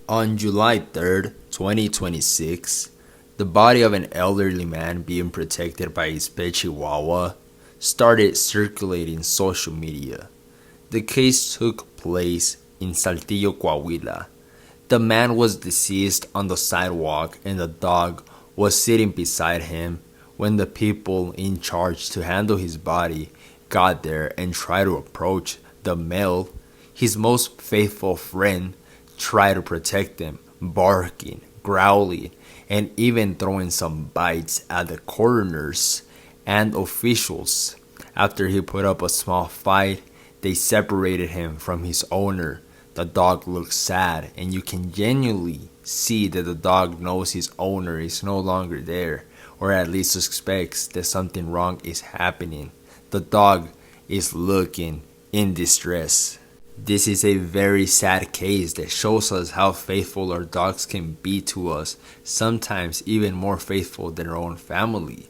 On July 3rd, 2026, the body of an elderly man being protected by his pet Chihuahua started circulating social media. The case took place in Saltillo, Coahuila. The man was deceased on the sidewalk and the dog was sitting beside him when the people in charge to handle his body got there and tried to approach the male, his most faithful friend, tried to protect him, barking, growling, and even throwing some bites at the coroners and officials. After he put up a small fight, they separated him from his owner. The dog looks sad, and you can genuinely see that the dog knows his owner is no longer there, or at least suspects that something wrong is happening. The dog is looking in distress. This is a very sad case that shows us how faithful our dogs can be to us, sometimes even more faithful than our own family.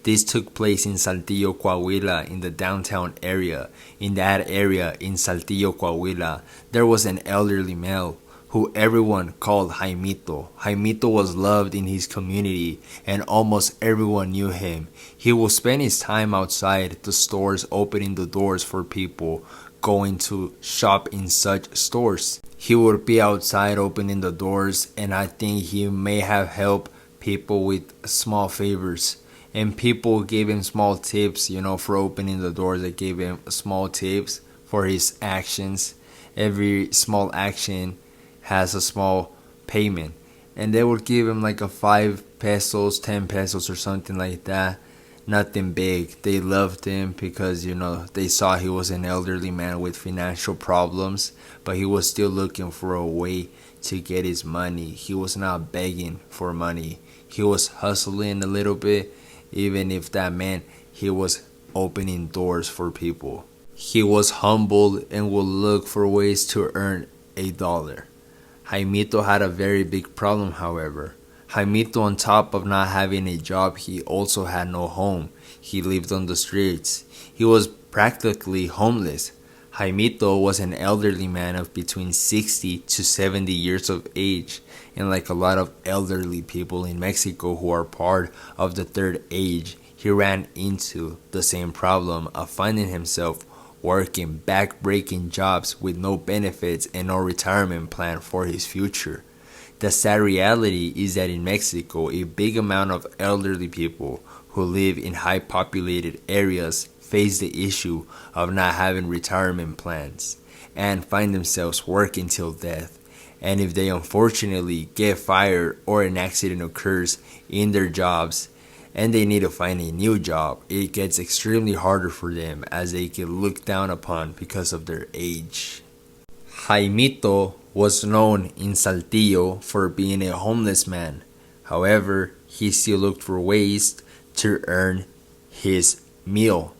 This took place in Saltillo, Coahuila, in the downtown area. In that area, in Saltillo, Coahuila, there was an elderly male who everyone called Jaimito. Jaimito was loved in his community and almost everyone knew him. He would spend his time outside the stores opening the doors for people going to shop in such stores. He would be outside opening the doors, and I think he may have helped people with small favors. And people gave him small tips, for opening the doors. They gave him small tips for his actions. Every small action has a small payment. And they would give him like a 5 pesos, 10 pesos or something like that. Nothing big. They loved him because, they saw he was an elderly man with financial problems, but he was still looking for a way to get his money. He was not begging for money. He was hustling a little bit, even if that meant he was opening doors for people. He was humble and would look for ways to earn $1. Jaimito had a very big problem, however. Jaimito, on top of not having a job, he also had no home. He lived on the streets. He was practically homeless. Jaimito was an elderly man of between 60 to 70 years of age, and like a lot of elderly people in Mexico who are part of the third age, he ran into the same problem of finding himself working back-breaking jobs with no benefits and no retirement plan for his future. The sad reality is that in Mexico, a big amount of elderly people who live in high populated areas face the issue of not having retirement plans and find themselves working till death. And if they unfortunately get fired or an accident occurs in their jobs and they need to find a new job, it gets extremely harder for them as they get looked down upon because of their age. Jaimito was known in Saltillo for being a homeless man. However, he still looked for ways to earn his meal.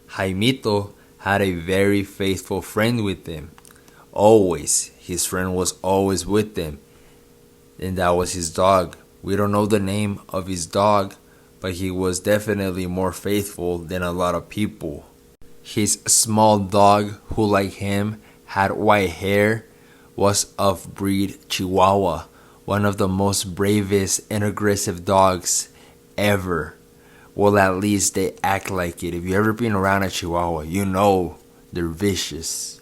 Jaimito had a very faithful friend with him. Always, his friend was always with him, and that was his dog. We don't know the name of his dog, but he was definitely more faithful than a lot of people. His small dog, who like him had white hair, was of breed Chihuahua, one of the most bravest and aggressive dogs ever. Well, at least they act like it. If you've ever been around a Chihuahua, you know they're vicious.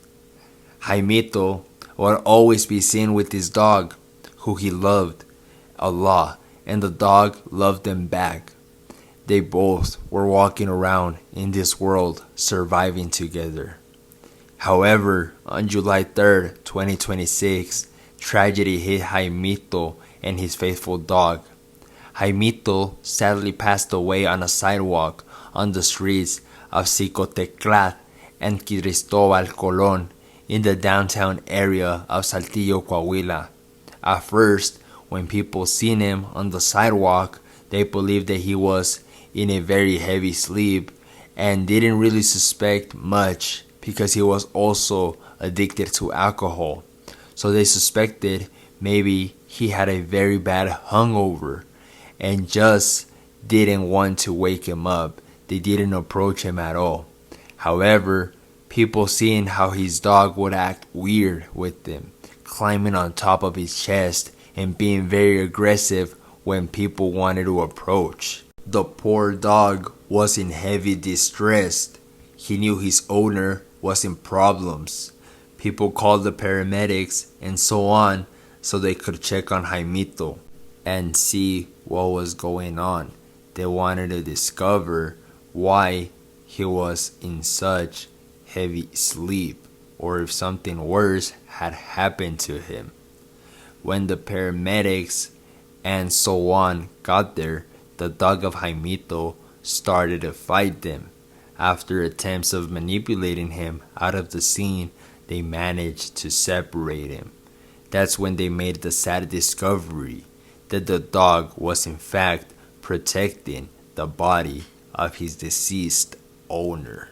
Jaimito would always be seen with his dog, who he loved a lot, and the dog loved them back. They both were walking around in this world, surviving together. However, on July 3rd, 2026, tragedy hit Jaimito and his faithful dog. Jaimito sadly passed away on a sidewalk on the streets of Xicoteclat and Cristobal Colon in the downtown area of Saltillo, Coahuila. At first, when people seen him on the sidewalk, they believed that he was in a very heavy sleep and didn't really suspect much because he was also addicted to alcohol. So they suspected maybe he had a very bad hangover and just didn't want to wake him up. They didn't approach him at all. However, people seeing how his dog would act weird with him, climbing on top of his chest and being very aggressive when people wanted to approach. The poor dog was in heavy distress. He knew his owner was in problems. People called the paramedics and so on so they could check on Jaimito and see what was going on. They wanted to discover why he was in such heavy sleep or if something worse had happened to him. When the paramedics and so on got there, the dog of Jaimito started to fight them. After attempts of manipulating him out of the scene, they managed to separate him. That's when they made the sad discovery that the dog was in fact protecting the body of his deceased owner.